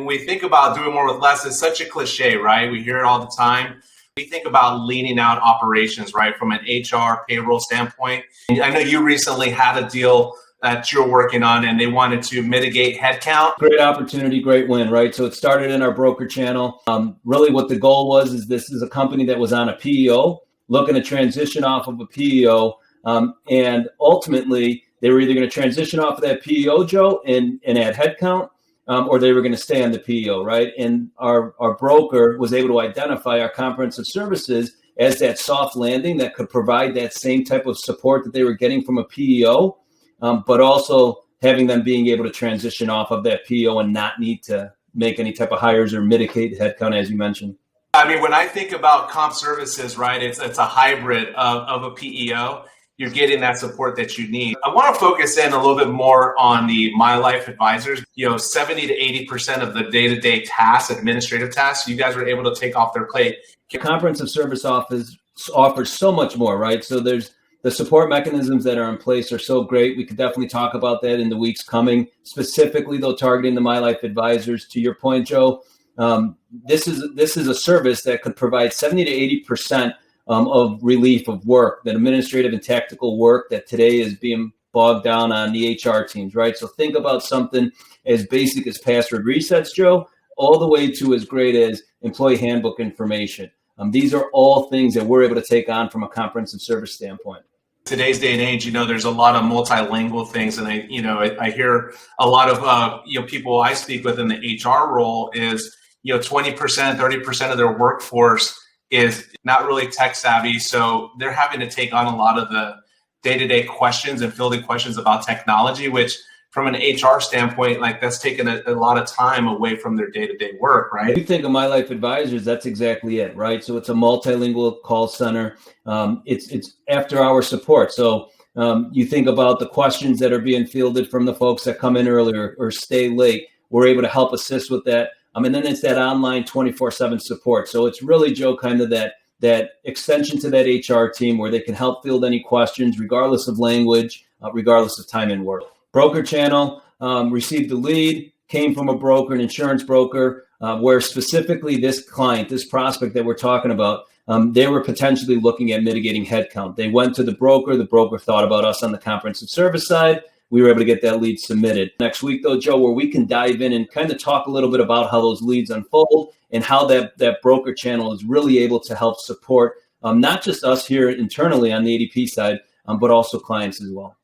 when we think about doing more with less, it's such a cliche, right? We hear it all the time. We think about leaning out operations, right, from an HR payroll standpoint. And I know you recently had a deal that you're working on and they wanted to mitigate headcount. Great opportunity, great win, right? So it started in our broker channel. Really what the goal was is this is a company that was on a PEO, looking to transition off of a PEO. And ultimately, they were either going to transition off of that PEO, Joe, and add headcount, or they were going to stay on the PEO, right? And our broker was able to identify our comprehensive services as that soft landing that could provide that same type of support that they were getting from a PEO, but also having them being able to transition off of that PEO and not need to make any type of hires or mitigate headcount, as you mentioned. I mean, when I think about comp services, right, it's a hybrid of a PEO. You're getting that support that you need. I want to focus in a little bit more on the My Life Advisors. 70 to 80% of the day-to-day tasks, administrative tasks, you guys were able to take off their plate. Comprehensive Service Office offers so much more, right? So there's the support mechanisms that are in place are so great. We could definitely talk about that in the weeks coming, specifically though targeting the My Life Advisors. To your point, Joe, this is a service that could provide 70 to 80% of relief of work, that administrative and tactical work that today is being bogged down on the HR teams, right? So think about something as basic as password resets, Joe, all the way to as great as employee handbook information. These are all things that we're able to take on from a comprehensive service standpoint. Today's day and age, there's a lot of multilingual things, and I hear a lot of people I speak with in the HR role is 20%, 30% of their workforce is not really tech savvy, so they're having to take on a lot of the day-to-day questions and fielding questions about technology, which from an HR standpoint, like that's taken a lot of time away from their day-to-day work, right? If you think of My Life Advisors, that's exactly it, right? So it's a multilingual call center. It's after-hour support. So you think about the questions that are being fielded from the folks that come in earlier or stay late. We're able to help assist with that. And then it's that online 24/7 support. So it's really, Joe, kind of that extension to that HR team where they can help field any questions, regardless of language, regardless of time and work. Broker channel received the lead, came from a broker, an insurance broker, where specifically this client, this prospect that we're talking about, they were potentially looking at mitigating headcount. They went to the broker thought about us on the comprehensive service side. We were able to get that lead submitted. Next week, though, Joe, where we can dive in and kind of talk a little bit about how those leads unfold and how that broker channel is really able to help support not just us here internally on the ADP side, but also clients as well.